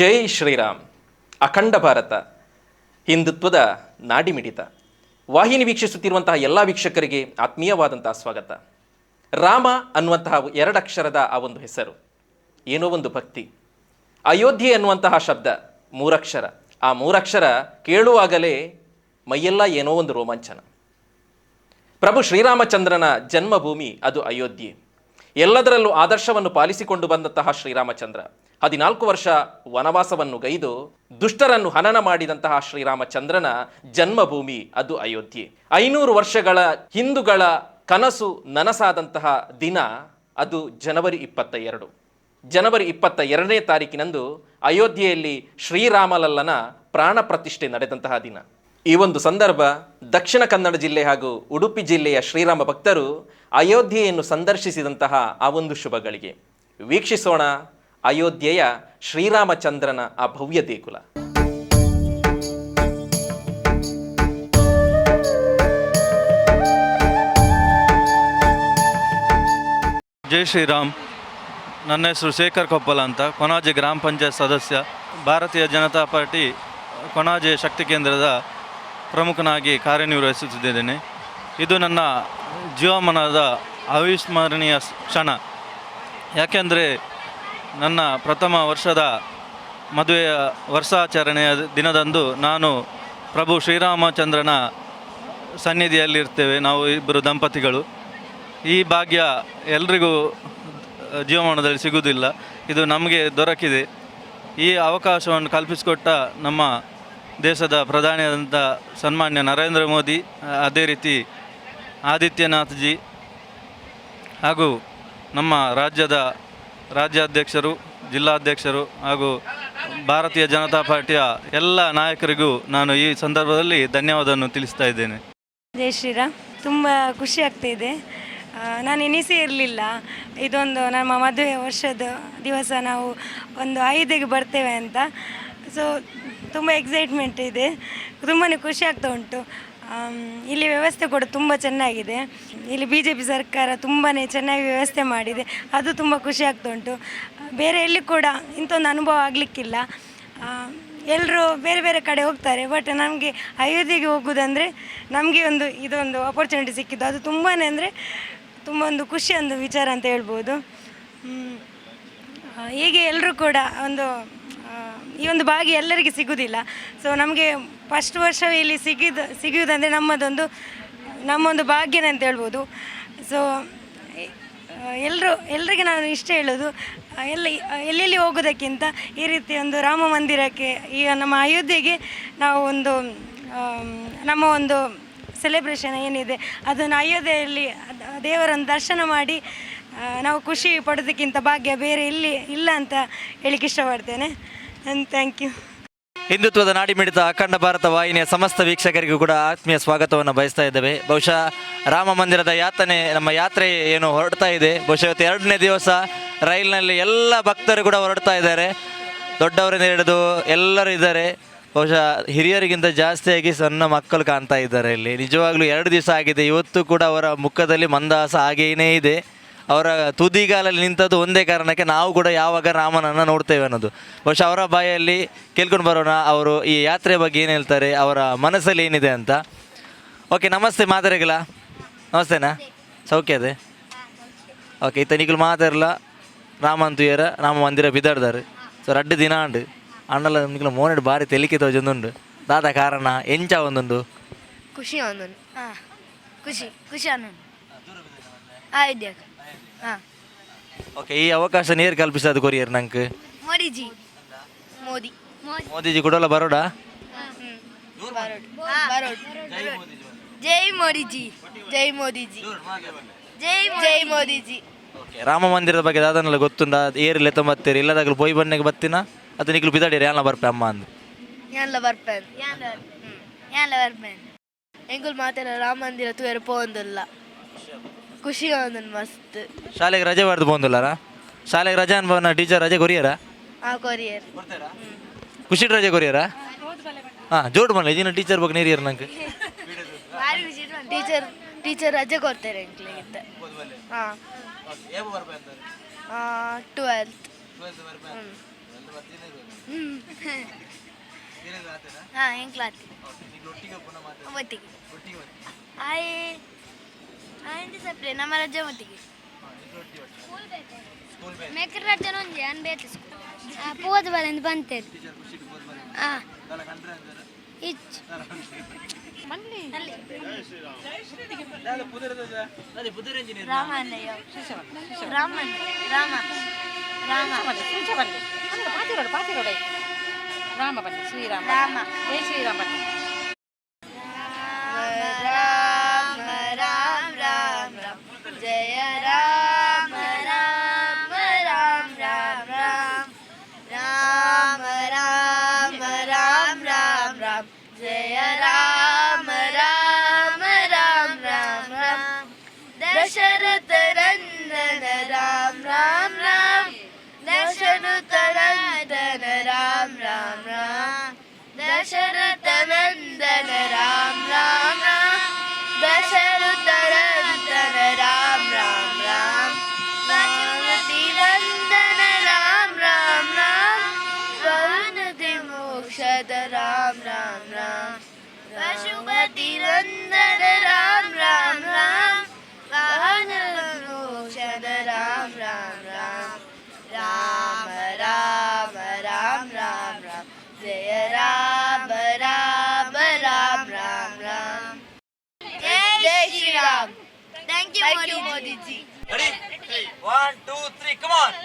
ಜೈ ಶ್ರೀರಾಮ್. ಅಖಂಡ ಭಾರತ, ಹಿಂದುತ್ವದ ನಾಡಿಮಿಡಿತ. ವಾಹಿನಿ ವೀಕ್ಷಿಸುತ್ತಿರುವಂತಹ ಎಲ್ಲ ವೀಕ್ಷಕರಿಗೆ ಆತ್ಮೀಯವಾದಂತಹ ಸ್ವಾಗತ. ರಾಮ ಅನ್ನುವಂತಹ ಎರಡಕ್ಷರದ ಆ ಒಂದು ಹೆಸರು, ಏನೋ ಒಂದು ಭಕ್ತಿ. ಅಯೋಧ್ಯೆ ಅನ್ನುವಂತಹ ಶಬ್ದ ಮೂರಕ್ಷರ. ಆ ಮೂರಕ್ಷರ ಕೇಳುವಾಗಲೇ ಮೈಯೆಲ್ಲ ಏನೋ ಒಂದು ರೋಮಾಂಚನ. ಪ್ರಭು ಶ್ರೀರಾಮಚಂದ್ರನ ಜನ್ಮಭೂಮಿ ಅದು ಅಯೋಧ್ಯೆ. ಎಲ್ಲದರಲ್ಲೂ ಆದರ್ಶವನ್ನು ಪಾಲಿಸಿಕೊಂಡು ಬಂದಂತಹ ಶ್ರೀರಾಮಚಂದ್ರ 14 ವರ್ಷ ವನವಾಸವನ್ನು ಗೈದು ದುಷ್ಟರನ್ನು ಹನನ ಮಾಡಿದಂತಹ ಶ್ರೀರಾಮಚಂದ್ರನ ಜನ್ಮಭೂಮಿ ಅದು ಅಯೋಧ್ಯೆ. 500 ವರ್ಷಗಳ ಹಿಂದೂಗಳ ಕನಸು ನನಸಾದಂತಹ ದಿನ ಅದು ಜನವರಿ 22. ಜನವರಿ 22ನೇ ತಾರೀಕಿನಂದು ಅಯೋಧ್ಯೆಯಲ್ಲಿ ಶ್ರೀರಾಮಲಲ್ಲನ ಪ್ರಾಣ ಪ್ರತಿಷ್ಠೆ ನಡೆದಂತಹ ದಿನ. ಈ ಒಂದು ಸಂದರ್ಭ ದಕ್ಷಿಣ ಕನ್ನಡ ಜಿಲ್ಲೆ ಹಾಗೂ ಉಡುಪಿ ಜಿಲ್ಲೆಯ ಶ್ರೀರಾಮ ಭಕ್ತರು ಅಯೋಧ್ಯೆಯನ್ನು ಸಂದರ್ಶಿಸಿದಂತಹ ಆ ಒಂದು ಶುಭಗಳಿಗೆ ವೀಕ್ಷಿಸೋಣ ಅಯೋಧ್ಯೆಯ ಶ್ರೀರಾಮಚಂದ್ರನ ಆ ಭವ್ಯ ದೇಗುಲ. ಜೈ ಶ್ರೀರಾಮ್. ನನ್ನ ಹೆಸರು ಶೇಖರ್ ಕೊಪ್ಪಲ ಅಂತ, ಕೊಣಾಜೆ ಗ್ರಾಮ ಪಂಚಾಯತ್ ಸದಸ್ಯ, ಭಾರತೀಯ ಜನತಾ ಪಾರ್ಟಿ ಕೊಣಾಜೆ ಶಕ್ತಿ ಕೇಂದ್ರದ ಪ್ರಮುಖನಾಗಿ ಕಾರ್ಯನಿರ್ವಹಿಸುತ್ತಿದ್ದೇನೆ. ಇದು ನನ್ನ ಜೀವಮಾನದ ಅವಿಸ್ಮರಣೀಯ ಕ್ಷಣ. ಯಾಕೆಂದರೆ ನನ್ನ ಪ್ರಥಮ ವರ್ಷದ ಮದುವೆಯ ವರ್ಷಾಚರಣೆಯ ದಿನದಂದು ನಾನು ಪ್ರಭು ಶ್ರೀರಾಮಚಂದ್ರನ ಸನ್ನಿಧಿಯಲ್ಲಿರ್ತೇವೆ, ನಾವು ಇಬ್ಬರು ದಂಪತಿಗಳು. ಈ ಭಾಗ್ಯ ಎಲ್ರಿಗೂ ಜೀವಮಾನದಲ್ಲಿ ಸಿಗುವುದಿಲ್ಲ, ಇದು ನಮಗೆ ದೊರಕಿದೆ. ಈ ಅವಕಾಶವನ್ನು ಕಲ್ಪಿಸಿಕೊಟ್ಟ ನಮ್ಮ ದೇಶದ ಪ್ರಧಾನಿಯಾದಂಥ ಸನ್ಮಾನ್ಯ ನರೇಂದ್ರ ಮೋದಿ, ಅದೇ ರೀತಿ ಆದಿತ್ಯನಾಥ್ಜಿ ಹಾಗೂ ನಮ್ಮ ರಾಜ್ಯದ ರಾಜ್ಯಾಧ್ಯಕ್ಷರು, ಜಿಲ್ಲಾಧ್ಯಕ್ಷರು ಹಾಗೂ ಭಾರತೀಯ ಜನತಾ ಪಾರ್ಟಿಯ ಎಲ್ಲ ನಾಯಕರಿಗೂ ನಾನು ಈ ಸಂದರ್ಭದಲ್ಲಿ ಧನ್ಯವಾದವನ್ನು ತಿಳಿಸ್ತಾ ಇದ್ದೇನೆ. ಜೈ ಶ್ರೀರಾಮ್. ತುಂಬ ಖುಷಿ ಆಗ್ತಾಯಿದೆ. ನಾನು ಎನಿಸೇ ಇರಲಿಲ್ಲ ಇದೊಂದು ನಮ್ಮ ಮದುವೆ ವರ್ಷದ ದಿವಸ ನಾವು ಒಂದು 5ಗೆ ಬರ್ತೇವೆ ಅಂತ. ಸೊ ತುಂಬ ಎಕ್ಸೈಟ್ಮೆಂಟ್ ಇದೆ, ತುಂಬಾ ಖುಷಿ ಆಗ್ತಾ ಉಂಟು. ಇಲ್ಲಿ ವ್ಯವಸ್ಥೆ ಕೂಡ ತುಂಬ ಚೆನ್ನಾಗಿದೆ. ಇಲ್ಲಿ BJP ಸರ್ಕಾರ ತುಂಬಾ ಚೆನ್ನಾಗಿ ವ್ಯವಸ್ಥೆ ಮಾಡಿದೆ, ಅದು ತುಂಬ ಖುಷಿ ಆಗ್ತಾ ಉಂಟು. ಬೇರೆ ಎಲ್ಲಿ ಕೂಡ ಇಂಥ ಒಂದು ಅನುಭವ ಆಗಲಿಕ್ಕಿಲ್ಲ. ಎಲ್ಲರೂ ಬೇರೆ ಬೇರೆ ಕಡೆ ಹೋಗ್ತಾರೆ, ಬಟ್ ನಮಗೆ ಅಯೋಧ್ಯೆಗೆ ಹೋಗೋದಂದರೆ ನಮಗೆ ಇದೊಂದು ಅಪರ್ಚುನಿಟಿ ಸಿಕ್ಕಿದ್ದು. ಅದು ತುಂಬಾ ಅಂದರೆ ತುಂಬ ಒಂದು ಖುಷಿ ಒಂದು ವಿಚಾರ ಅಂತ ಹೇಳ್ಬೋದು. ಹೀಗೆ ಎಲ್ಲರೂ ಕೂಡ ಈ ಒಂದು ಭಾಗ್ಯ ಎಲ್ಲರಿಗೆ ಸಿಗೋದಿಲ್ಲ. ಸೊ ನಮಗೆ ಫಸ್ಟ್ ವರ್ಷವೇ ಇಲ್ಲಿ ಸಿಗುವುದಂದರೆ ನಮ್ಮೊಂದು ಭಾಗ್ಯನೇ ಅಂತ ಹೇಳ್ಬೋದು. ಸೊ ಎಲ್ಲರಿಗೆ ನಾನು ಇಷ್ಟ ಹೇಳೋದು, ಎಲ್ಲೆಲ್ಲಿ ಹೋಗೋದಕ್ಕಿಂತ ಈ ರೀತಿ ಒಂದು ರಾಮ ಮಂದಿರಕ್ಕೆ, ಈಗ ನಮ್ಮ ಅಯೋಧ್ಯೆಗೆ ನಾವು ನಮ್ಮ ಒಂದು ಸೆಲೆಬ್ರೇಷನ್ ಏನಿದೆ ಅದನ್ನು ಅಯೋಧ್ಯೆಯಲ್ಲಿ ದೇವರನ್ನು ದರ್ಶನ ಮಾಡಿ ನಾವು ಖುಷಿ ಪಡೋದಕ್ಕಿಂತ ಭಾಗ್ಯ ಬೇರೆ ಇಲ್ಲ ಅಂತ ಹೇಳಿಕ್ಕೆ ಇಷ್ಟಪಡ್ತೇನೆ. Thank you. ಹಿಂದುತ್ವದ ನಾಡಿಮಿಡಿತ ಅಖಂಡ ಭಾರತ ವಾಹಿನಿಯ ಸಮಸ್ತ ವೀಕ್ಷಕರಿಗೂ ಕೂಡ ಆತ್ಮೀಯ ಸ್ವಾಗತವನ್ನು ಬಯಸ್ತಾ ಇದ್ದೇವೆ. ಬಹುಶಃ ರಾಮ ಮಂದಿರದ ನಮ್ಮ ಯಾತ್ರೆ ಏನು ಹೊರಡ್ತಾ ಇದೆ, ಬಹುಶಃ ಇವತ್ತು 2ನೇ ದಿವಸ ರೈಲಿನಲ್ಲಿ ಎಲ್ಲ ಭಕ್ತರು ಕೂಡ ಹೊರಡ್ತಾ ಇದ್ದಾರೆ. ದೊಡ್ಡವರಿಂದ ಹಿಡಿದು ಎಲ್ಲರೂ ಇದ್ದಾರೆ. ಬಹುಶಃ ಹಿರಿಯರಿಗಿಂತ ಜಾಸ್ತಿಯಾಗಿ ಸಣ್ಣ ಮಕ್ಕಳು ಕಾಣ್ತಾ ಇದ್ದಾರೆ ಇಲ್ಲಿ. ನಿಜವಾಗ್ಲೂ 2 ದಿವಸ ಆಗಿದೆ. ಇವತ್ತು ಕೂಡ ಅವರ ಮುಖದಲ್ಲಿ ಮಂದಹಾಸ ಹಾಗೇನೇ ಇದೆ. ಅವರ ತುದಿಗಾಲಲ್ಲಿ ನಿಂತದ್ದು ಒಂದೇ ಕಾರಣಕ್ಕೆ, ನಾವು ಕೂಡ ಯಾವಾಗ ರಾಮನನ್ನು ನೋಡ್ತೇವೆ ಅನ್ನೋದು. ಬಹುಶಃ ಅವರ ಬಾಯಲ್ಲಿ ಕೇಳ್ಕೊಂಡು ಬರೋಣ, ಅವರು ಈ ಯಾತ್ರೆ ಬಗ್ಗೆ ಏನು ಹೇಳ್ತಾರೆ, ಅವರ ಮನಸ್ಸಲ್ಲಿ ಏನಿದೆ ಅಂತ. ಓಕೆ, ನಮಸ್ತೆ ಮಾತಾಡಿಗಲ. ನಮಸ್ತೆನಾ, ಸೌಖ್ಯ ಅದೇ? ಓಕೆ, ಇತ್ತ ನಿಖಲು ಮಾತಾಡಲ್ಲ ರಾಮಂತುಯರ ರಾಮ ಮಂದಿರ ಬಿದ್ದಾಡ್ದಾರೆ. ಸೊ 2 ದಿನ ಉಂಡು ಅಣ್ಣಲ್ಲ ನಿಖಲು ಮೋನೆಡು ಭಾರಿ ತೆಲಿಕೆ ತೋಜೊಂದುಂಡು. ದಾದ ಕಾರಣ ಎಂಚ ಒಂದೊಂದು ಖುಷಿ ಒಂದೊಂದು ಖುಷಿ ಅನ್ನೊಂದು ಆಯ್ತು. ಓಕೆ, ಈ ಅವಕಾಶ ನೀರು ಕಲ್ಪಿಸೋದು ಕೊರಿಯರ್ ನಂಗೆ ಮೋದಿಜಿ ಕೊಡೋಲ್ಲ ಬರೋಡ. ಜೈ ಮೋದಿಜಿ, ಜೈ ಮೋದಿಜಿ, ಜೈ ಮೋದಿಜಿ. ಓಕೆ, ರಾಮ ಮಂದಿರದ ಬಗ್ಗೆ ದಾದನೆಲ್ಲ ಗೊತ್ತುಂಡ? ಏರಿಲ್ಲ ತೊಂಬತ್ತೀರಿ ಇಲ್ಲದಾಗಲು ಪೊಯ್ ಬನ್ನೆಗೆ ಬತ್ತಿನ ಅದು ನಿಖಲು ಬಿದ್ದಾಡಿರಿ ಯಾನ ಬರ್ಪೆ ಅಮ್ಮ ಅಂದು ಎಂಗುಲ್ ಮಾತಾಡ ರಾಮ ಮಂದಿರ ತೂಯರ ಪೋಂದಿಲ್ಲ. ಖುಷಿ ಒಂದನ್ ಮಸ್ತ್. ಶಾಲೆಗೆ ರಜೆ ಬರ್ದು ಬಂದಿಲ್ಲಾರ? ಶಾಲೆಗೆ ರಜೆ ಅನ್ಭವನ ಟೀಚರ್ ರಜೆ ಕೊರಿಯರ? ಕೊರಿಯರ್ ಖುಷಿ ರಜೆ ಕೊರಿಯರ? ಹಾಂ, ಜೋಡ್ ಬನ್ನಿ ಇದೀನ ಟೀಚರ್ ಬಗ್ಗೆ ನೀರಿಯರ್ ನಂಗೆ ಟೀಚರ್ ರಜೆ ಕೊಡ್ತಾರೆ ಎಂಕ್ಲಿಗಿಂತ. ಹಾಂ, 12th. ಹಾಂ ಎಂಕ್ಲಾತಿ ಒಟ್ಟಿಗೆ ಆಯ್ ಆಯ್ತು ಸಪ್ರೆ ನಮ್ಮ ರಜೆ ಒಟ್ಟಿಗೆ ಮೇಕರ್ ರಜೆ ಒಂಜಿ ಅನ್ಬೇತಿ ಪೋದ ಬಲಂದು ಬಂತೇರು ಹಾಂ ಇಚ್ ರಾಮಣ್ಣಯ್ಯ ರಾಮ ರಾಮ ರಾಮ ರಾಮ ಬನ್ನಿ ಶ್ರೀರಾಮ ರಾಮ ಜೈ ಶ್ರೀರಾಮ ಬನ್ನಿ ರಾಮ ರಾಮ ರಾಮ ರಾಮ ಜಯ ರಾಮ ರಾಮ ರಾಮ ರಾಮ ರಾಮ ರಾಮ ರಾಮ ರಾಮ ರಾಮ ಜಯ ರಾಮ ರಾಮ ರಾಮ ರಾಮ ರಾಮ ದಶರಥ ನಂದನ ರಾಮ ರಾಮ ರಾಮ ದಶರಥ ನಂದನ ರಾಮ ರಾಮ ರಾಮ ದಶರಥ ನಂದನ ರಾಮ ರಾಮ ರಾಮ ದಶರಥ ನಂದನ ರಾಮ ರಾಮ ರಾಮ ಪಾರ್ವತಿ ನಂದನ ರಾಮ ರಾಮ ರಾಮ ವನದಿ ಮೋಕ್ಷದ ರಾಮ ರಾಮ ರಾಮ ಪಶುಪತಿ ನಂದನ ರಾಮ ರಾಮ ರಾಮ ವಾಹನ ಮೋಕ್ಷದ ರಾಮ ರಾಮ ರಾಮ ರಾಮ ರಾಮ ರಾಮ ರಾಮ ರಾಮ ಜಯ ರಾಮ ರಾಮ ರಾಮ ರಾಮ ರಾಮ ಜೈ ಶ್ರೀರಾಮ್ ಥ್ಯಾಂಕ್ ಯು ಮೋದಿಜಿ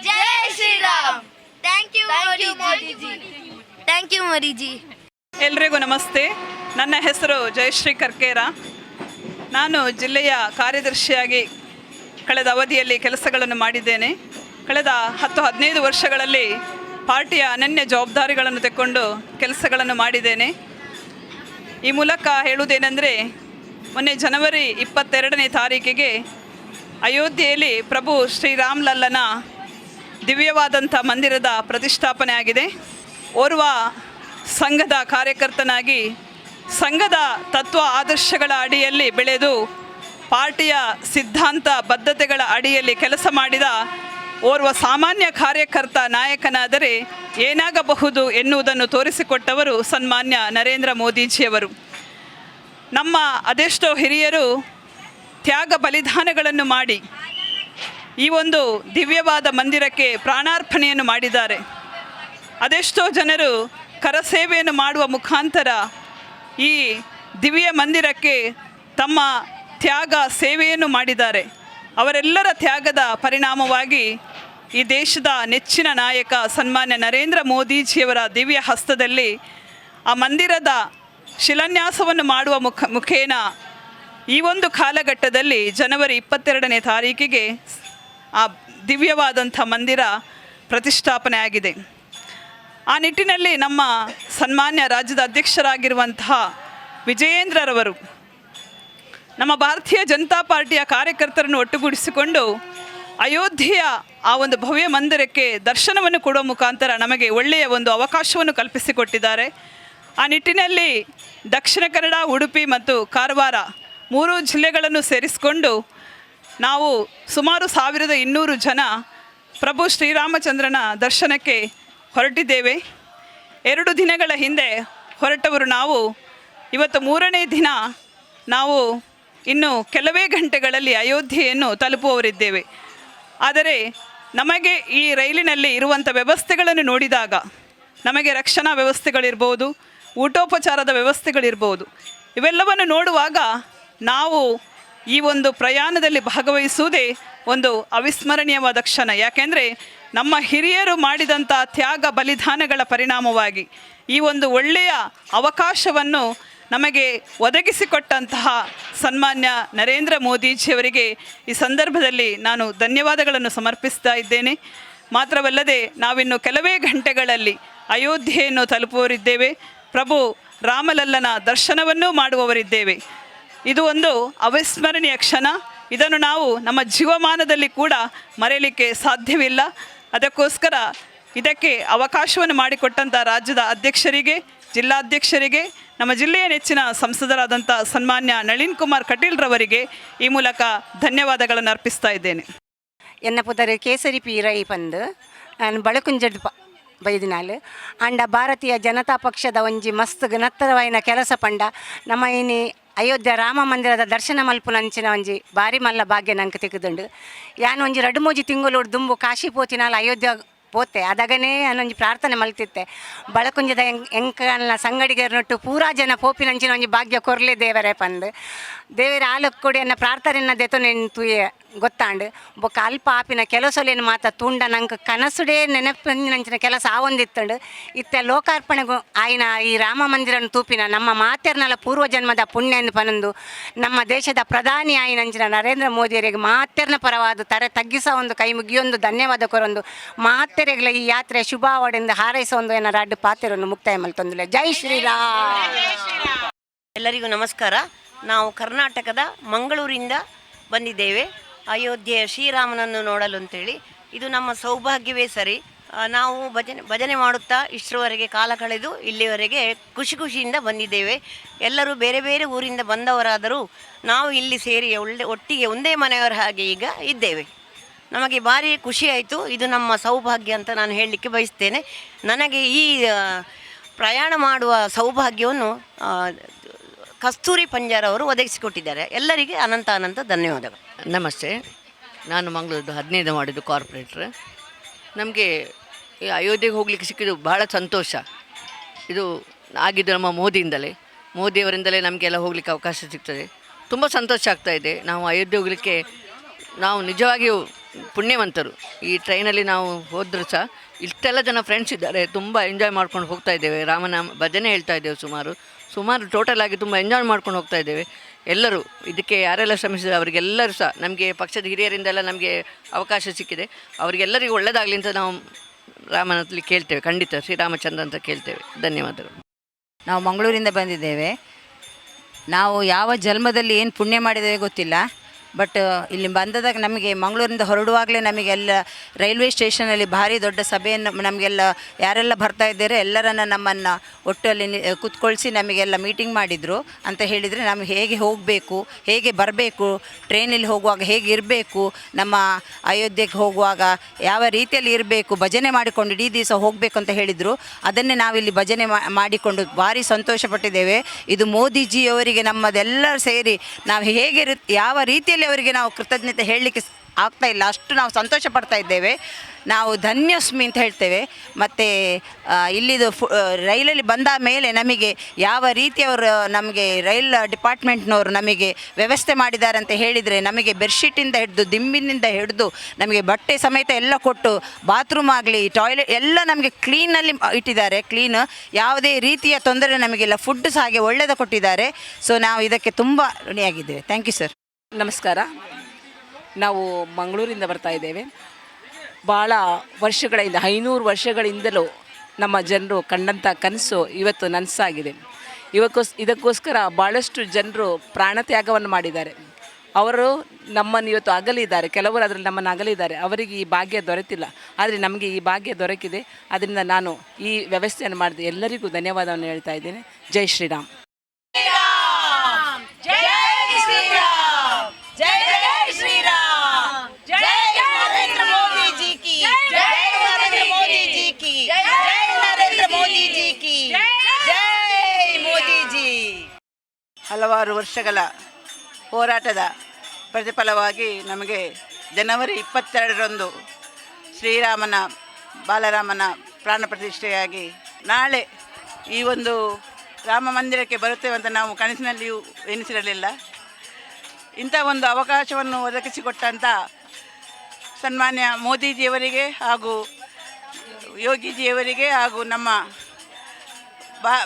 ಜೈ Shriram thank you Modiji thank you Modiji ಎಲ್ರಿಗೂ ನಮಸ್ತೆ. ನನ್ನ ಹೆಸರು ಜಯಶ್ರೀ ಕರ್ಕೇರ. ನಾನು ಜಿಲ್ಲೆಯ ಕಾರ್ಯದರ್ಶಿಯಾಗಿ ಕಳೆದ ಅವಧಿಯಲ್ಲಿ ಕೆಲಸಗಳನ್ನು ಮಾಡಿದ್ದೇನೆ. ಕಳೆದ 10-15 ವರ್ಷಗಳಲ್ಲಿ ಪಾರ್ಟಿಯ ಅನನ್ಯ ಜವಾಬ್ದಾರಿಗಳನ್ನು ತೆಕ್ಕೊಂಡು ಕೆಲಸಗಳನ್ನು ಮಾಡಿದ್ದೇನೆ. ಈ ಮೂಲಕ ಹೇಳುವುದೇನೆಂದರೆ, ಮೊನ್ನೆ ಜನವರಿ 22ನೇ ತಾರೀಕಿಗೆ ಅಯೋಧ್ಯೆಯಲ್ಲಿ ಪ್ರಭು ಶ್ರೀರಾಮಲಲ್ಲನ ದಿವ್ಯವಾದಂಥ ಮಂದಿರದ ಪ್ರತಿಷ್ಠಾಪನೆ ಆಗಿದೆ. ಓರ್ವ ಸಂಘದ ಕಾರ್ಯಕರ್ತನಾಗಿ ಸಂಘದ ತತ್ವ ಆದರ್ಶಗಳ ಅಡಿಯಲ್ಲಿ ಬೆಳೆದು ಪಾರ್ಟಿಯ ಸಿದ್ಧಾಂತ ಬದ್ಧತೆಗಳ ಅಡಿಯಲ್ಲಿ ಕೆಲಸ ಮಾಡಿದ ಓರ್ವ ಸಾಮಾನ್ಯ ಕಾರ್ಯಕರ್ತ ನಾಯಕನಾದರೆ ಏನಾಗಬಹುದು ಎನ್ನುವುದನ್ನು ತೋರಿಸಿಕೊಟ್ಟವರು ಸನ್ಮಾನ್ಯ ನರೇಂದ್ರ ಮೋದಿಜಿಯವರು. ನಮ್ಮ ಅದೆಷ್ಟೋ ಹಿರಿಯರು ತ್ಯಾಗ ಬಲಿದಾನಗಳನ್ನು ಮಾಡಿ ಈ ಒಂದು ದಿವ್ಯವಾದ ಮಂದಿರಕ್ಕೆ ಪ್ರಾಣಾರ್ಪಣೆಯನ್ನು ಮಾಡಿದ್ದಾರೆ. ಅದೆಷ್ಟೋ ಜನರು ಕರಸೇವೆಯನ್ನು ಮಾಡುವ ಮುಖಾಂತರ ಈ ದಿವ್ಯ ಮಂದಿರಕ್ಕೆ ತಮ್ಮ ತ್ಯಾಗ ಸೇವೆಯನ್ನು ಮಾಡಿದ್ದಾರೆ. ಅವರೆಲ್ಲರ ತ್ಯಾಗದ ಪರಿಣಾಮವಾಗಿ ಈ ದೇಶದ ನೆಚ್ಚಿನ ನಾಯಕ ಸನ್ಮಾನ್ಯ ನರೇಂದ್ರ ಮೋದಿಜಿಯವರ ದಿವ್ಯ ಹಸ್ತದಲ್ಲಿ ಆ ಮಂದಿರದ ಶಿಲಾನ್ಯಾಸವನ್ನು ಮಾಡುವ ಮುಖೇನ ಈ ಒಂದು ಕಾಲಘಟ್ಟದಲ್ಲಿ ಜನವರಿ 22ನೇ ತಾರೀಕಿಗೆ ಆ ದಿವ್ಯವಾದಂಥ ಮಂದಿರ ಪ್ರತಿಷ್ಠಾಪನೆ ಆಗಿದೆ. ಆ ನಿಟ್ಟಿನಲ್ಲಿ ನಮ್ಮ ಸನ್ಮಾನ್ಯ ರಾಜ್ಯದ ಅಧ್ಯಕ್ಷರಾಗಿರುವಂತಹ ವಿಜಯೇಂದ್ರರವರು ನಮ್ಮ ಭಾರತೀಯ ಜನತಾ ಪಾರ್ಟಿಯ ಕಾರ್ಯಕರ್ತರನ್ನು ಒಟ್ಟುಗೂಡಿಸಿಕೊಂಡು ಅಯೋಧ್ಯೆಯ ಆ ಒಂದು ಭವ್ಯ ಮಂದಿರಕ್ಕೆ ದರ್ಶನವನ್ನು ಕೊಡುವ ಮುಖಾಂತರ ನಮಗೆ ಒಳ್ಳೆಯ ಒಂದು ಅವಕಾಶವನ್ನು ಕಲ್ಪಿಸಿಕೊಟ್ಟಿದ್ದಾರೆ. ಆ ನಿಟ್ಟಿನಲ್ಲಿ ದಕ್ಷಿಣ ಕನ್ನಡ, ಉಡುಪಿ ಮತ್ತು ಕಾರವಾರ 3 ಜಿಲ್ಲೆಗಳನ್ನು ಸೇರಿಸಿಕೊಂಡು ನಾವು ಸುಮಾರು 1200 ಜನ ಪ್ರಭು ಶ್ರೀರಾಮಚಂದ್ರನ ದರ್ಶನಕ್ಕೆ ಹೊರಟಿದ್ದೇವೆ. 2 ದಿನಗಳ ಹಿಂದೆ ಹೊರಟವರು ನಾವು ಇವತ್ತು 3ನೇ ದಿನ ನಾವು ಇನ್ನು ಕೆಲವೇ ಗಂಟೆಗಳಲ್ಲಿ ಅಯೋಧ್ಯೆಯನ್ನು ತಲುಪುವವರಿದ್ದೇವೆ. ಆದರೆ ನಮಗೆ ಈ ರೈಲಿನಲ್ಲಿ ಇರುವಂಥ ವ್ಯವಸ್ಥೆಗಳನ್ನು ನೋಡಿದಾಗ ನಮಗೆ ರಕ್ಷಣಾ ವ್ಯವಸ್ಥೆಗಳಿರ್ಬೋದು, ಊಟೋಪಚಾರದ ವ್ಯವಸ್ಥೆಗಳಿರ್ಬೋದು, ಇವೆಲ್ಲವನ್ನು ನೋಡುವಾಗ ನಾವು ಈ ಒಂದು ಪ್ರಯಾಣದಲ್ಲಿ ಭಾಗವಹಿಸುವುದೇ ಒಂದು ಅವಿಸ್ಮರಣೀಯವಾದ ಕ್ಷಣ. ಯಾಕೆಂದರೆ ನಮ್ಮ ಹಿರಿಯರು ಮಾಡಿದಂಥ ತ್ಯಾಗ ಬಲಿದಾನಗಳ ಪರಿಣಾಮವಾಗಿ ಈ ಒಂದು ಒಳ್ಳೆಯ ಅವಕಾಶವನ್ನು ನಮಗೆ ಒದಗಿಸಿಕೊಟ್ಟಂತಹ ಸನ್ಮಾನ್ಯ ನರೇಂದ್ರ ಮೋದಿಜಿಯವರಿಗೆ ಈ ಸಂದರ್ಭದಲ್ಲಿ ನಾನು ಧನ್ಯವಾದಗಳನ್ನು ಸಮರ್ಪಿಸ್ತಾ ಇದ್ದೇನೆ. ಮಾತ್ರವಲ್ಲದೆ ನಾವಿನ್ನು ಕೆಲವೇ ಗಂಟೆಗಳಲ್ಲಿ ಅಯೋಧ್ಯೆಯನ್ನು ತಲುಪುವವರಿದ್ದೇವೆ. ಪ್ರಭು ರಾಮಲಲ್ಲನ ದರ್ಶನವನ್ನೂ ಮಾಡುವವರಿದ್ದೇವೆ. ಇದು ಒಂದು ಅವಿಸ್ಮರಣೀಯ ಕ್ಷಣ. ಇದನ್ನು ನಾವು ನಮ್ಮ ಜೀವಮಾನದಲ್ಲಿ ಕೂಡ ಮರೆಯಲಿಕ್ಕೆ ಸಾಧ್ಯವಿಲ್ಲ. ಅದಕ್ಕೋಸ್ಕರ ಇದಕ್ಕೆ ಅವಕಾಶವನ್ನು ಮಾಡಿಕೊಟ್ಟಂಥ ರಾಜ್ಯದ ಅಧ್ಯಕ್ಷರಿಗೆ, ಜಿಲ್ಲಾಧ್ಯಕ್ಷರಿಗೆ, ನಮ್ಮ ಜಿಲ್ಲೆಯ ನೆಚ್ಚಿನ ಸಂಸದರಾದಂಥ ಸನ್ಮಾನ್ಯ ನಳಿನ್ ಕುಮಾರ್ ಕಟೀಲ್ರವರಿಗೆ ಈ ಮೂಲಕ ಧನ್ಯವಾದಗಳನ್ನು ಅರ್ಪಿಸ್ತಾ ಇದ್ದೇನೆ. ಎನ್ನ ಪುದರ್ ಕೇಸರಿ ಪೀರೈ ಪಂದು ನಾನು ಬೈದಿನಾಲು ಅಂಡ ಭಾರತೀಯ ಜನತಾ ಪಕ್ಷದ ಒಂಜಿ ಮಸ್ತ್ ಘನತ್ತರವಾಯಿನ ಕೆಲಸ ಪಂಡ ನಮ್ಮ ಇನಿ ಅಯೋಧ್ಯೆ ರಾಮ ಮಂದಿರದ ದರ್ಶನ ಮಲ್ಪುನಂಚಿನ ಒಂಜಿ ಭಾರಿ ಮಲ್ಲ ಭಾಗ್ಯ ನಂಗೆ ತೆಗೆದುಂಡು ಯಾನು ಒಂಜಿ 2-3 ತಿಂಗಳು ದುಂಬು ಕಾಶಿ ಪೋತಿನಾಲ್ ಅಯೋಧ್ಯ ಪೋತೆ ಅದಗನೇ ಅನ್ನೊಂಜಿ ಪ್ರಾರ್ಥನೆ ಮಲ್ತಿತ್ತೆ ಬಳಕುಂಜದ ಎಂಕಲ್ನ ಸಂಗಡಿಗರನೊಟ್ಟು ಪೂರಾ ಜನ ಪೋಪಿನಂಚಿನ ಒಂಜಿ ಭಾಗ್ಯ ಕೊರ್ಲೆ ದೇವರೇ ಪಂದು ದೇವರ ಆಲಕ್ಕೆ ಕೊಡಿ ಅನ್ನ ಪ್ರಾರ್ಥನೆನ ದೆತು ನೆನ್ತುಯೆ ಗೊತ್ತಾಂಡು ಬೊಕ್ಕ ಅಲ್ಪ ಆಪಿನ ಕೆಲಸಲೇನು ಮಾತ ತುಂಡ ನಂಗೆ ಕನಸುಡೇ ನೆನಪಿನಂಚಿನ ಕೆಲಸ ಆವೊಂದಿತ್ತಂಡು ಇತ್ತೆ ಲೋಕಾರ್ಪಣೆಗೂ ಆಯ್ನ ಈ ರಾಮ ಮಂದಿರನ ತೂಪಿನ ನಮ್ಮ ಮಾತೆರ್ನಲ ಪೂರ್ವ ಜನ್ಮದ ಪುಣ್ಯ ಎಂದು ಪನಂದು ನಮ್ಮ ದೇಶದ ಪ್ರಧಾನಿ ಆಯ್ನಂಚಿನ ನರೇಂದ್ರ ಮೋದಿಯರಿಗೆ ಮಾತೆರ್ನ ಪರವಾದ ತರೆ ತಗ್ಗಿಸ ಒಂದು ಕೈ ಮುಗಿಯೊಂದು ಧನ್ಯವಾದ ಕೊರೊಂದು ಮಾತೆರೆಗಳ ಈ ಯಾತ್ರೆ ಶುಭಾವಡೆಯಿಂದ ಹಾರೈಸ ಒಂದು ಏನಾರ ಅಡ್ಡು ಪಾತೆರನ್ನು ಮುಕ್ತಾಯ ಮಲ್ತೊಂದಿಲ್ಲ. ಜೈ ಶ್ರೀರಾಮ್. ಎಲ್ಲರಿಗೂ ನಮಸ್ಕಾರ. ನಾವು ಕರ್ನಾಟಕದ ಮಂಗಳೂರಿಂದ ಬಂದಿದ್ದೇವೆ ಅಯೋಧ್ಯೆಯ ಶ್ರೀರಾಮನನ್ನು ನೋಡಲು ಅಂತೇಳಿ. ಇದು ನಮ್ಮ ಸೌಭಾಗ್ಯವೇ ಸರಿ. ನಾವು ಭಜನೆ ಮಾಡುತ್ತಾ ಇಷ್ಟರವರೆಗೆ ಕಾಲ ಕಳೆದು ಇಲ್ಲಿವರೆಗೆ ಖುಷಿಯಿಂದ ಬಂದಿದ್ದೇವೆ. ಎಲ್ಲರೂ ಬೇರೆ ಬೇರೆ ಊರಿಂದ ಬಂದವರಾದರೂ ನಾವು ಇಲ್ಲಿ ಸೇರಿ ಒಟ್ಟಿಗೆ ಒಂದೇ ಮನೆಯವರ ಹಾಗೆ ಈಗ ಇದ್ದೇವೆ. ನಮಗೆ ಭಾರಿ ಖುಷಿಯಾಯಿತು. ಇದು ನಮ್ಮ ಸೌಭಾಗ್ಯ ಅಂತ ನಾನು ಹೇಳಲಿಕ್ಕೆ ಬಯಸ್ತೇನೆ. ನನಗೆ ಈ ಪ್ರಯಾಣ ಮಾಡುವ ಸೌಭಾಗ್ಯವನ್ನು ಕಸ್ತೂರಿ ಪಂಜಾರ ಅವರು ಒದಗಿಸಿಕೊಟ್ಟಿದ್ದಾರೆ. ಎಲ್ಲರಿಗೆ ಅನಂತ ಧನ್ಯವಾದಗಳು. ನಮಸ್ತೆ. ನಾನು ಮಂಗಳೂರು 15 ಮಾಡಿದ್ದು ಕಾರ್ಪೊರೇಟ್ರ್. ನಮಗೆ ಈ ಅಯೋಧ್ಯೆಗೆ ಹೋಗಲಿಕ್ಕೆ ಸಿಕ್ಕಿದ್ದು ಬಹಳ ಸಂತೋಷ. ಇದು ಆಗಿದ್ದು ನಮ್ಮ ಮೋದಿಯವರಿಂದಲೇ ನಮಗೆಲ್ಲ ಹೋಗಲಿಕ್ಕೆ ಅವಕಾಶ ಸಿಗ್ತದೆ. ತುಂಬ ಸಂತೋಷ ಆಗ್ತಾಯಿದೆ. ನಾವು ಅಯೋಧ್ಯೆ ಹೋಗಲಿಕ್ಕೆ ನಾವು ನಿಜವಾಗಿಯೂ ಪುಣ್ಯವಂತರು. ಈ ಟ್ರೈನಲ್ಲಿ ನಾವು ಹೋದರೂ ಸಹ ಇಷ್ಟೆಲ್ಲ ಜನ ಫ್ರೆಂಡ್ಸ್ ಇದ್ದಾರೆ. ತುಂಬ ಎಂಜಾಯ್ ಮಾಡ್ಕೊಂಡು ಹೋಗ್ತಾ ಇದ್ದೇವೆ. ರಾಮನಾಮ ಭಜನೆ ಹೇಳ್ತಾ ಇದ್ದೇವೆ. ಸುಮಾರು ಟೋಟಲ್ ಆಗಿ ತುಂಬ ಎಂಜಾಯ್ ಮಾಡ್ಕೊಂಡು ಹೋಗ್ತಾ ಇದ್ದೇವೆ. ಎಲ್ಲರೂ ಇದಕ್ಕೆ ಯಾರೆಲ್ಲ ಶ್ರಮಿಸಿದ್ದಾರೆ ಅವರಿಗೆಲ್ಲರೂ ಸಹ ನಮಗೆ ಪಕ್ಷದ ಹಿರಿಯರಿಂದೆಲ್ಲ ನಮಗೆ ಅವಕಾಶ ಸಿಕ್ಕಿದೆ. ಅವರಿಗೆಲ್ಲರಿಗೂ ಒಳ್ಳೆಯದಾಗಲಿ ಅಂತ ನಾವು ರಾಮನಲ್ಲಿ ಕೇಳ್ತೇವೆ. ಖಂಡಿತ ಶ್ರೀರಾಮಚಂದ್ರ ಅಂತ ಕೇಳ್ತೇವೆ. ಧನ್ಯವಾದಗಳು. ನಾವು ಮಂಗಳೂರಿಂದ ಬಂದಿದ್ದೇವೆ. ನಾವು ಯಾವ ಜನ್ಮದಲ್ಲಿ ಏನು ಪುಣ್ಯ ಮಾಡಿದ್ದೇವೆ ಗೊತ್ತಿಲ್ಲ. ಬಟ್ ಇಲ್ಲಿ ಬಂದದಾಗ ನಮಗೆ ಮಂಗಳೂರಿಂದ ಹೊರಡುವಾಗಲೇ ನಮಗೆಲ್ಲ ರೈಲ್ವೆ ಸ್ಟೇಷನಲ್ಲಿ ಭಾರಿ ದೊಡ್ಡ ಸಭೆಯನ್ನು ನಮಗೆಲ್ಲ ಯಾರೆಲ್ಲ ಬರ್ತಾ ಇದ್ದಾರೆ ಎಲ್ಲರನ್ನು ನಮ್ಮನ್ನು ಒಟ್ಟಲ್ಲಿ ಕೂತ್ಕೊಳಿಸಿ ನಮಗೆಲ್ಲ ಮೀಟಿಂಗ್ ಮಾಡಿದರು. ಅಂತ ಹೇಳಿದರೆ ನಮಗೆ ಹೇಗೆ ಹೋಗಬೇಕು, ಹೇಗೆ ಬರಬೇಕು, ಟ್ರೈನಲ್ಲಿ ಹೋಗುವಾಗ ಹೇಗೆ ಇರಬೇಕು, ನಮ್ಮ ಅಯೋಧ್ಯೆಗೆ ಹೋಗುವಾಗ ಯಾವ ರೀತಿಯಲ್ಲಿ ಇರಬೇಕು, ಭಜನೆ ಮಾಡಿಕೊಂಡು ಇಡೀ ದಿವಸ ಹೋಗಬೇಕು ಅಂತ ಹೇಳಿದರು. ಅದನ್ನೇ ನಾವಿಲ್ಲಿ ಭಜನೆ ಮಾಡಿಕೊಂಡು ಭಾರಿ ಸಂತೋಷಪಟ್ಟಿದ್ದೇವೆ. ಇದು ಮೋದಿಜಿಯವರಿಗೆ ನಮ್ಮದೆಲ್ಲರೂ ಸೇರಿ ನಾವು ಹೇಗೆ ಯಾವ ರೀತಿಯಲ್ಲಿ ಅವರಿಗೆ ನಾವು ಕೃತಜ್ಞತೆ ಹೇಳಲಿಕ್ಕೆ ಆಗ್ತಾ ಇಲ್ಲ, ಅಷ್ಟು ನಾವು ಸಂತೋಷ ಪಡ್ತಾ ಇದ್ದೇವೆ. ನಾವು ಧನ್ಯೋಸ್ಮಿ ಅಂತ ಹೇಳ್ತೇವೆ. ಮತ್ತು ಇಲ್ಲಿದು ರೈಲಲ್ಲಿ ಬಂದ ಮೇಲೆ ನಮಗೆ ಯಾವ ರೀತಿಯವರು ನಮಗೆ ರೈಲ್ ಡಿಪಾರ್ಟ್ಮೆಂಟ್ನವರು ನಮಗೆ ವ್ಯವಸ್ಥೆ ಮಾಡಿದ್ದಾರೆ ಅಂತ ಹೇಳಿದರೆ ನಮಗೆ ಬೆಡ್ಶೀಟಿಂದ ಹಿಡಿದು ದಿಂಬಿನಿಂದ ಹಿಡಿದು ನಮಗೆ ಬಟ್ಟೆ ಸಮೇತ ಎಲ್ಲ ಕೊಟ್ಟು ಬಾತ್ರೂಮ್ ಆಗಲಿ ಟಾಯ್ಲೆಟ್ ಎಲ್ಲ ನಮಗೆ ಕ್ಲೀನಲ್ಲಿ ಇಟ್ಟಿದ್ದಾರೆ. ಕ್ಲೀನ್, ಯಾವುದೇ ರೀತಿಯ ತೊಂದರೆ ನಮಗೆಲ್ಲ. ಫುಡ್ ಸಹ ಹಾಗೆ ಒಳ್ಳೆಯದು ಕೊಟ್ಟಿದ್ದಾರೆ. ಸೊ ನಾವು ಇದಕ್ಕೆ ತುಂಬ ಋಣಿಯಾಗಿದ್ದೇವೆ. Thank you sir. ನಮಸ್ಕಾರ. ನಾವು ಮಂಗಳೂರಿಂದ ಬರ್ತಾ ಇದ್ದೇವೆ. ಭಾಳ ವರ್ಷಗಳಿಂದ 500 ವರ್ಷಗಳಿಂದಲೂ ನಮ್ಮ ಜನರು ಕಂಡಂಥ ಕನಸು ಇವತ್ತು ನನಸಾಗಿದೆ. ಇದಕ್ಕೋಸ್ಕರ ಭಾಳಷ್ಟು ಜನರು ಪ್ರಾಣತ್ಯಾಗವನ್ನು ಮಾಡಿದ್ದಾರೆ. ಅವರು ನಮ್ಮನ್ನು ಇವತ್ತು ಅಗಲಿದ್ದಾರೆ. ಕೆಲವರು ಅದರಲ್ಲಿ ನಮ್ಮನ್ನು ಅಗಲಿದ್ದಾರೆ. ಅವರಿಗೆ ಈ ಭಾಗ್ಯ ದೊರೆತಿಲ್ಲ, ಆದರೆ ನಮಗೆ ಈ ಭಾಗ್ಯ ದೊರಕಿದೆ. ಅದರಿಂದ ನಾನು ಈ ವ್ಯವಸ್ಥೆಯನ್ನು ಮಾಡಿದೆ. ಎಲ್ಲರಿಗೂ ಧನ್ಯವಾದವನ್ನು ಹೇಳ್ತಾ ಇದ್ದೇನೆ. ಜೈ ಶ್ರೀರಾಮ್. ಹಲವಾರು ವರ್ಷಗಳ ಹೋರಾಟದ ಪ್ರತಿಫಲವಾಗಿ ನಮಗೆ ಜನವರಿ 22ರಂದು ಬಾಲರಾಮನ ಪ್ರಾಣ ಪ್ರತಿಷ್ಠೆಯಾಗಿ ನಾಳೆ ಈ ಒಂದು ರಾಮ ಮಂದಿರಕ್ಕೆ ಬರುತ್ತೇವೆ ಅಂತ ನಾವು ಕನಸಿನಲ್ಲಿಯೂ ಎನಿಸಿರಲಿಲ್ಲ. ಇಂಥ ಒಂದು ಅವಕಾಶವನ್ನು ಒದಗಿಸಿಕೊಟ್ಟಂಥ ಸನ್ಮಾನ್ಯ ಮೋದಿಜಿಯವರಿಗೆ ಹಾಗೂ ಯೋಗಿಜಿಯವರಿಗೆ ಹಾಗೂ ನಮ್ಮ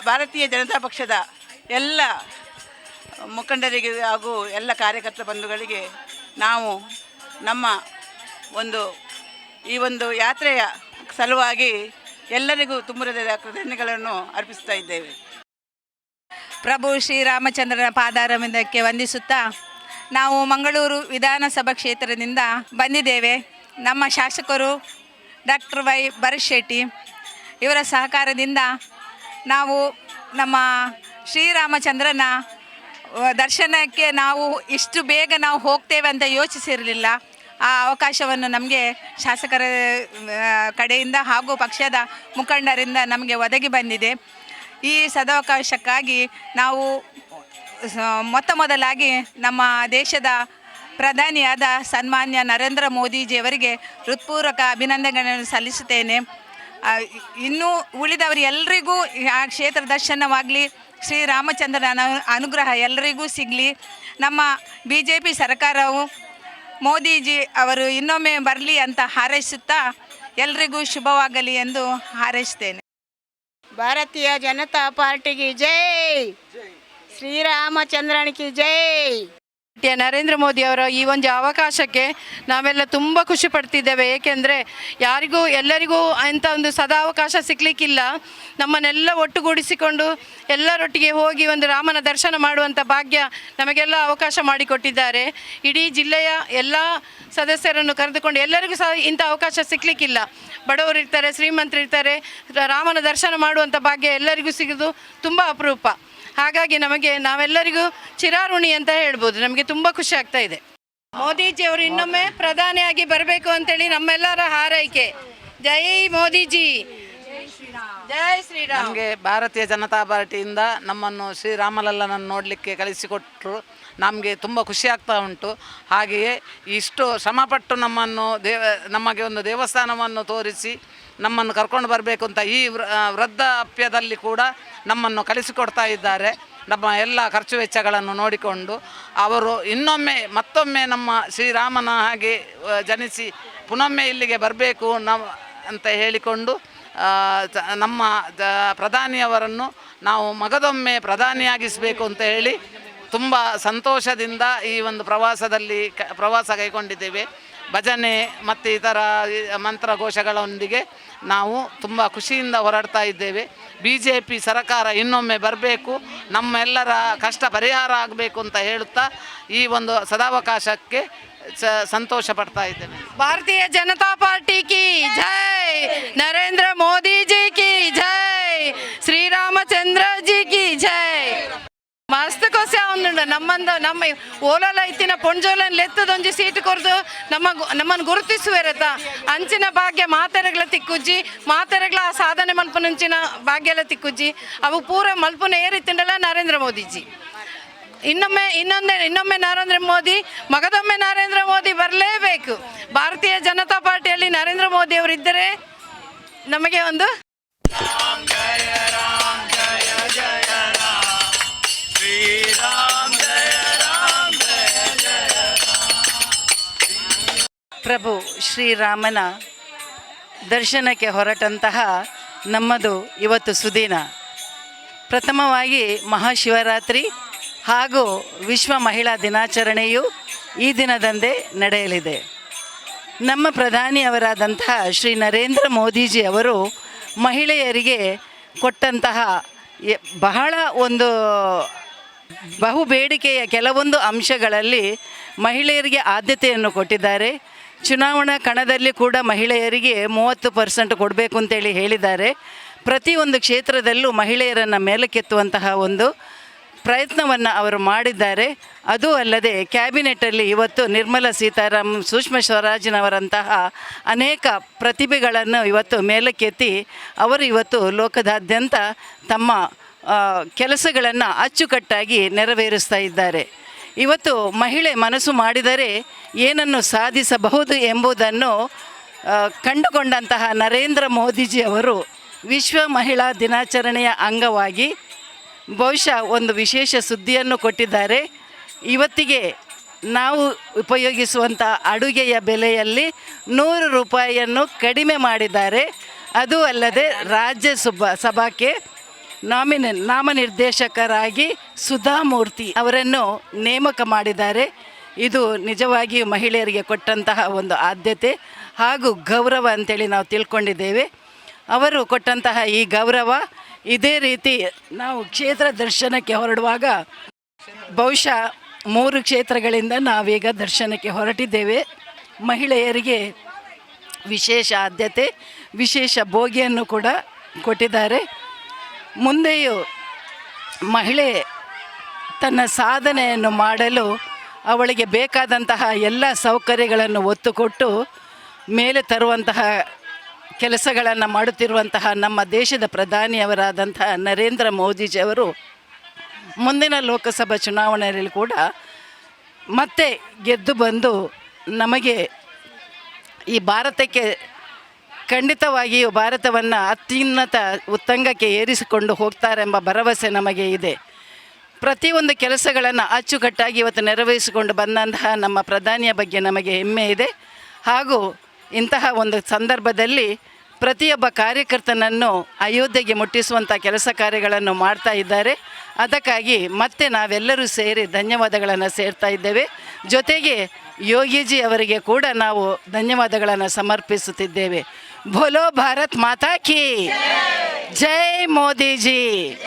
ಭಾರತೀಯ ಜನತಾ ಪಕ್ಷದ ಎಲ್ಲ ಮುಖಂಡರಿಗೆ ಹಾಗೂ ಎಲ್ಲ ಕಾರ್ಯಕರ್ತ ಬಂಧುಗಳಿಗೆ ನಾವು ನಮ್ಮ ಈ ಒಂದು ಯಾತ್ರೆಯ ಸಲುವಾಗಿ ಎಲ್ಲರಿಗೂ ತುಂಬುರದ ಕೃತಜ್ಞತೆಗಳನ್ನು ಅರ್ಪಿಸ್ತಾ ಇದ್ದೇವೆ. ಪ್ರಭು ಶ್ರೀರಾಮಚಂದ್ರನ ಪಾದಾರವಿಂದಕ್ಕೆ ವಂದಿಸುತ್ತಾ ನಾವು ಮಂಗಳೂರು ವಿಧಾನಸಭಾ ಕ್ಷೇತ್ರದಿಂದ ಬಂದಿದ್ದೇವೆ. ನಮ್ಮ ಶಾಸಕರು ಡಾಕ್ಟರ್ ವೈ ಭರತ್ ಶೆಟ್ಟಿ ಇವರ ಸಹಕಾರದಿಂದ ನಾವು ನಮ್ಮ ಶ್ರೀರಾಮಚಂದ್ರನ ದರ್ಶನಕ್ಕೆ ನಾವು ಇಷ್ಟು ಬೇಗ ನಾವು ಹೋಗ್ತೇವೆ ಅಂತ ಯೋಚಿಸಿರಲಿಲ್ಲ. ಆ ಅವಕಾಶವನ್ನು ನಮಗೆ ಶಾಸಕರ ಕಡೆಯಿಂದ ಹಾಗೂ ಪಕ್ಷದ ಮುಖಂಡರಿಂದ ನಮಗೆ ಒದಗಿ ಬಂದಿದೆ. ಈ ಸದಾವಕಾಶಕ್ಕಾಗಿ ನಾವು ಮೊತ್ತ ಮೊದಲಾಗಿ ನಮ್ಮ ದೇಶದ ಪ್ರಧಾನಿಯಾದ ಸನ್ಮಾನ್ಯ ನರೇಂದ್ರ ಮೋದಿಜಿಯವರಿಗೆ ಹೃತ್ಪೂರ್ವಕ ಅಭಿನಂದನೆಗಳನ್ನು ಸಲ್ಲಿಸುತ್ತೇನೆ. ಇನ್ನೂ ಉಳಿದವರು ಎಲ್ಲರಿಗೂ ಆ ಕ್ಷೇತ್ರ ದರ್ಶನವಾಗಲಿ, ಶ್ರೀರಾಮಚಂದ್ರನ ಅನುಗ್ರಹ ಎಲ್ಲರಿಗೂ ಸಿಗಲಿ. ನಮ್ಮ BJP ಸರ್ಕಾರವು ಮೋದಿಜಿ ಅವರು ಇನ್ನೊಮ್ಮೆ ಬರಲಿ ಅಂತ ಹಾರೈಸುತ್ತಾ ಎಲ್ರಿಗೂ ಶುಭವಾಗಲಿ ಎಂದು ಹಾರೈಸ್ತೇನೆ. ಭಾರತೀಯ ಜನತಾ ಪಾರ್ಟಿಗೆ ಜೈ, ಶ್ರೀರಾಮಚಂದ್ರನಿಗೆ ಜೈ. ನರೇಂದ್ರ ಮೋದಿ ಅವರ ಈ ಒಂದು ಅವಕಾಶಕ್ಕೆ ನಾವೆಲ್ಲ ತುಂಬ ಖುಷಿ ಪಡ್ತಿದ್ದೇವೆ. ಏಕೆಂದರೆ ಎಲ್ಲರಿಗೂ ಅಂಥ ಒಂದು ಸದಾವಕಾಶ ಸಿಗಲಿಕ್ಕಿಲ್ಲ. ನಮ್ಮನ್ನೆಲ್ಲ ಒಟ್ಟುಗೂಡಿಸಿಕೊಂಡು ಎಲ್ಲರೊಟ್ಟಿಗೆ ಹೋಗಿ ಒಂದು ರಾಮನ ದರ್ಶನ ಮಾಡುವಂಥ ಭಾಗ್ಯ ನಮಗೆಲ್ಲ ಅವಕಾಶ ಮಾಡಿಕೊಟ್ಟಿದ್ದಾರೆ. ಇಡೀ ಜಿಲ್ಲೆಯ ಎಲ್ಲ ಸದಸ್ಯರನ್ನು ಕರೆದುಕೊಂಡು ಎಲ್ಲರಿಗೂ ಸಹ ಇಂಥ ಅವಕಾಶ ಸಿಗಲಿಕ್ಕಿಲ್ಲ. ಬಡವರು ಇರ್ತಾರೆ, ಶ್ರೀಮಂತರಿರ್ತಾರೆ, ರಾಮನ ದರ್ಶನ ಮಾಡುವಂಥ ಭಾಗ್ಯ ಎಲ್ಲರಿಗೂ ಸಿಗೋದು ತುಂಬ ಅಪರೂಪ. ಹಾಗಾಗಿ ನಾವೆಲ್ಲರಿಗೂ ಚಿರಾಋಣಿ ಅಂತ ಹೇಳ್ಬೋದು. ನಮಗೆ ತುಂಬ ಖುಷಿ ಆಗ್ತಾ ಇದೆ. ಮೋದಿಜಿಯವರು ಇನ್ನೊಮ್ಮೆ ಪ್ರಧಾನಿಯಾಗಿ ಬರಬೇಕು ಅಂತೇಳಿ ನಮ್ಮೆಲ್ಲರ ಹಾರೈಕೆ. ಜೈ ಮೋದಿಜಿ, ಜೈ ಶ್ರೀರಾಮ್. ನಮಗೆ ಭಾರತೀಯ ಜನತಾ ಪಾರ್ಟಿಯಿಂದ ನಮ್ಮನ್ನು ಶ್ರೀರಾಮಲಲ್ಲನನ್ನು ನೋಡಲಿಕ್ಕೆ ಕಳಿಸಿಕೊಟ್ಟರು. ನಮಗೆ ತುಂಬ ಖುಷಿ ಆಗ್ತಾ ಉಂಟು. ಹಾಗೆಯೇ ಇಷ್ಟು ಶ್ರಮಪಟ್ಟು ನಮಗೆ ಒಂದು ದೇವಸ್ಥಾನವನ್ನು ತೋರಿಸಿ ನಮ್ಮನ್ನು ಕರ್ಕೊಂಡು ಬರಬೇಕು ಅಂತ ಈ ವೃದ್ಧಾಪ್ಯದಲ್ಲಿ ಕೂಡ ನಮ್ಮನ್ನು ಕಳಿಸಿಕೊಡ್ತಾ ಇದ್ದಾರೆ. ನಮ್ಮ ಎಲ್ಲ ಖರ್ಚು ವೆಚ್ಚಗಳನ್ನು ನೋಡಿಕೊಂಡು ಅವರು ಮತ್ತೊಮ್ಮೆ ನಮ್ಮ ಶ್ರೀರಾಮನ ಹಾಗೆ ಜನಿಸಿ ಪುನೊಮ್ಮೆ ಇಲ್ಲಿಗೆ ಬರಬೇಕು ಅಂತ ಹೇಳಿಕೊಂಡು ನಮ್ಮ ಪ್ರಧಾನಿಯವರನ್ನು ನಾವು ಮಗದೊಮ್ಮೆ ಪ್ರಧಾನಿಯಾಗಿಸಬೇಕು ಅಂತ ಹೇಳಿ ತುಂಬ ಸಂತೋಷದಿಂದ ಈ ಒಂದು ಪ್ರವಾಸ ಕೈಗೊಂಡಿದ್ದೇವೆ. ಭಜನೆ ಮತ್ತು ಇತರ ಮಂತ್ರಘೋಷಗಳೊಂದಿಗೆ ನಾವು ತುಂಬ ಖುಷಿಯಿಂದ ಹೊರಡ್ತಾ ಇದ್ದೇವೆ. BJP ಸರ್ಕಾರ ಇನ್ನೊಮ್ಮೆ ಬರಬೇಕು, ನಮ್ಮೆಲ್ಲರ ಕಷ್ಟ ಪರಿಹಾರ ಆಗಬೇಕು ಅಂತ ಹೇಳುತ್ತಾ ಈ ಒಂದು ಸದಾವಕಾಶಕ್ಕೆ ಸಂತೋಷ ಪಡ್ತಾ ಇದ್ದೇನೆ. ಭಾರತೀಯ ಜನತಾ ಪಾರ್ಟಿ ಕಿ ಜೈ, ನರೇಂದ್ರ ಮೋದಿ ಜಿ ಕಿ ಜೈ, ಶ್ರೀರಾಮಚಂದ್ರ ಜಿ ಕಿ ಜೈ. ಮಸ್ತ್ ಖುಷಿ ಆಗುಂಡು. ನಮ್ಮ ಓಲಲ ಇತ್ತಿನ ಪೊಂಜೋಲನ್ ಲೆತ್ತದೊಂಜಿ ಸೀಟ್ ಕೊರ್ದು ನಮ್ಮನ್ನು ಗುರುತಿಸುವೆರತ ಅಂಚಿನ ಭಾಗ್ಯ ಮಾತೆರೆಗಳ ತಿಕ್ಕುಜ್ಜಿ ಮಾತೆರೆಗಳ ಸಾಧನೆ ಮಲ್ಪನಂಚಿನ ಭಾಗ್ಯಲ ತಿಕ್ಕುಜ್ಜಿ ಅವು ಪೂರ ಮಲ್ಪನ ಏರಿತ್ತಿಂಡಲ್ಲ ನರೇಂದ್ರ ಮೋದಿಜಿ. ಇನ್ನೊಮ್ಮೆ ನರೇಂದ್ರ ಮೋದಿ, ಮಗದೊಮ್ಮೆ ನರೇಂದ್ರ ಮೋದಿ ಬರಲೇಬೇಕು. ಭಾರತೀಯ ಜನತಾ ಪಾರ್ಟಿಯಲ್ಲಿ ನರೇಂದ್ರ ಮೋದಿ ಅವರಿದ್ದರೆ ನಮಗೆ ಒಂದು ಪ್ರಭು ಶ್ರೀರಾಮನ ದರ್ಶನಕ್ಕೆ ಹೊರಟಂತಹ ನಮ್ಮದು ಇವತ್ತು ಸುದಿನ. ಪ್ರಥಮವಾಗಿ ಮಹಾಶಿವರಾತ್ರಿ ಹಾಗೂ ವಿಶ್ವ ಮಹಿಳಾ ದಿನಾಚರಣೆಯು ಈ ದಿನದಂದೇ ನಡೆಯಲಿದೆ. ನಮ್ಮ ಪ್ರಧಾನಿಯವರಾದಂತಹ ಶ್ರೀ ನರೇಂದ್ರ ಮೋದಿಜಿ ಅವರು ಮಹಿಳೆಯರಿಗೆ ಕೊಟ್ಟಂತಹ ಬಹಳ ಒಂದು ಬಹುಬೇಡಿಕೆಯ ಕೆಲವೊಂದು ಅಂಶಗಳಲ್ಲಿ ಮಹಿಳೆಯರಿಗೆ ಆದ್ಯತೆಯನ್ನು ಕೊಟ್ಟಿದ್ದಾರೆ. ಚುನಾವಣಾ ಕಣದಲ್ಲಿ ಕೂಡ ಮಹಿಳೆಯರಿಗೆ 30% ಕೊಡಬೇಕು ಅಂತೇಳಿ ಹೇಳಿದ್ದಾರೆ. ಪ್ರತಿಯೊಂದು ಕ್ಷೇತ್ರದಲ್ಲೂ ಮಹಿಳೆಯರನ್ನು ಮೇಲಕ್ಕೆತ್ತುವಂತಹ ಒಂದು ಪ್ರಯತ್ನವನ್ನು ಅವರು ಮಾಡಿದ್ದಾರೆ. ಅದೂ ಅಲ್ಲದೆ ಕ್ಯಾಬಿನೆಟ್ಟಲ್ಲಿ ಇವತ್ತು ನಿರ್ಮಲಾ ಸೀತಾರಾಮನ್, ಸುಷ್ಮಾ ಸ್ವರಾಜ್ನವರಂತಹ ಅನೇಕ ಪ್ರತಿಭೆಗಳನ್ನು ಇವತ್ತು ಮೇಲಕ್ಕೆತ್ತಿ ಅವರು ಇವತ್ತು ಲೋಕದಾದ್ಯಂತ ತಮ್ಮ ಕೆಲಸಗಳನ್ನು ಅಚ್ಚುಕಟ್ಟಾಗಿ ನೆರವೇರಿಸ್ತಾ ಇದ್ದಾರೆ. ಇವತ್ತು ಮಹಿಳೆ ಮನಸ್ಸು ಮಾಡಿದರೆ ಏನನ್ನು ಸಾಧಿಸಬಹುದು ಎಂಬುದನ್ನು ಕಂಡುಕೊಂಡಂತಹ ನರೇಂದ್ರ ಮೋದಿಜಿ ಅವರು ವಿಶ್ವ ಮಹಿಳಾ ದಿನಾಚರಣೆಯ ಅಂಗವಾಗಿ ಬಹುಶಃ ಒಂದು ವಿಶೇಷ ಸುದ್ದಿಯನ್ನು ಕೊಟ್ಟಿದ್ದಾರೆ. ಇವತ್ತಿಗೆ ನಾವು ಉಪಯೋಗಿಸುವಂಥ ಅಡುಗೆಯ ಬೆಲೆಯಲ್ಲಿ 100 ರೂಪಾಯಿಯನ್ನು ಕಡಿಮೆ ಮಾಡಿದ್ದಾರೆ. ಅದೂ ಅಲ್ಲದೆ ರಾಜ್ಯಸಭಾಕ್ಕೆ ನಾಮನಿರ್ದೇಶಕರಾಗಿ ಸುಧಾಮೂರ್ತಿ ಅವರನ್ನು ನೇಮಕ ಮಾಡಿದ್ದಾರೆ. ಇದು ನಿಜವಾಗಿ ಮಹಿಳೆಯರಿಗೆ ಕೊಟ್ಟಂತಹ ಒಂದು ಆದ್ಯತೆ ಹಾಗೂ ಗೌರವ ಅಂತೇಳಿ ನಾವು ತಿಳ್ಕೊಂಡಿದ್ದೇವೆ. ಅವರು ಕೊಟ್ಟಂತಹ ಈ ಗೌರವ ಇದೇ ರೀತಿ ನಾವು ಕ್ಷೇತ್ರ ದರ್ಶನಕ್ಕೆ ಹೊರಡುವಾಗ ಬಹುಶಃ 3 ಕ್ಷೇತ್ರಗಳಿಂದ ನಾವೀಗ ದರ್ಶನಕ್ಕೆ ಹೊರಟಿದ್ದೇವೆ. ಮಹಿಳೆಯರಿಗೆ ವಿಶೇಷ ಆದ್ಯತೆ, ವಿಶೇಷ ಬೋಗಿಯನ್ನು ಕೂಡ ಕೊಟ್ಟಿದ್ದಾರೆ. ಮುಂದೆಯೂ ಮಹಿಳೆ ತನ್ನ ಸಾಧನೆಯನ್ನು ಮಾಡಲು ಅವಳಿಗೆ ಬೇಕಾದಂತಹ ಎಲ್ಲ ಸೌಕರ್ಯಗಳನ್ನು ಒತ್ತು ಕೊಟ್ಟು ಮೇಲೆ ತರುವಂತಹ ಕೆಲಸಗಳನ್ನು ಮಾಡುತ್ತಿರುವಂತಹ ನಮ್ಮ ದೇಶದ ಪ್ರಧಾನಿಯವರಾದಂತಹ ನರೇಂದ್ರ ಮೋದಿಜಿಯವರು ಮುಂದಿನ ಲೋಕಸಭಾ ಚುನಾವಣೆಯಲ್ಲಿ ಕೂಡ ಮತ್ತೆ ಗೆದ್ದು ಬಂದು ನಮಗೆ ಈ ಭಾರತಕ್ಕೆ ಖಂಡಿತವಾಗಿಯೂ ಭಾರತವನ್ನು ಅತ್ಯುನ್ನತ ಉತ್ತುಂಗಕ್ಕೆ ಏರಿಸಿಕೊಂಡು ಹೋಗ್ತಾರೆಂಬ ಭರವಸೆ ನಮಗೆ ಇದೆ. ಪ್ರತಿಯೊಂದು ಕೆಲಸಗಳನ್ನು ಅಚ್ಚುಕಟ್ಟಾಗಿ ಇವತ್ತು ನೆರವೇರಿಸಿಕೊಂಡು ಬಂದಂತಹ ನಮ್ಮ ಪ್ರಧಾನಿಯ ಬಗ್ಗೆ ನಮಗೆ ಹೆಮ್ಮೆ ಇದೆ. ಹಾಗೂ ಇಂತಹ ಒಂದು ಸಂದರ್ಭದಲ್ಲಿ ಪ್ರತಿಯೊಬ್ಬ ಕಾರ್ಯಕರ್ತನನ್ನು ಅಯೋಧ್ಯೆಗೆ ಮುಟ್ಟಿಸುವಂಥ ಕೆಲಸ ಕಾರ್ಯಗಳನ್ನು ಮಾಡ್ತಾ ಇದ್ದಾರೆ. ಅದಕ್ಕಾಗಿ ಮತ್ತೆ ನಾವೆಲ್ಲರೂ ಸೇರಿ ಧನ್ಯವಾದಗಳನ್ನು ಸೇರ್ತಾ ಇದ್ದೇವೆ. ಜೊತೆಗೆ ಯೋಗಿಜಿ ಅವರಿಗೆ ಕೂಡ ನಾವು ಧನ್ಯವಾದಗಳನ್ನು ಸಮರ್ಪಿಸುತ್ತಿದ್ದೇವೆ. ಬೋಲೋ ಭಾರತ್ ಮಾತಾ ಕಿ ಜೈ, ಮೋದಿಜಿ.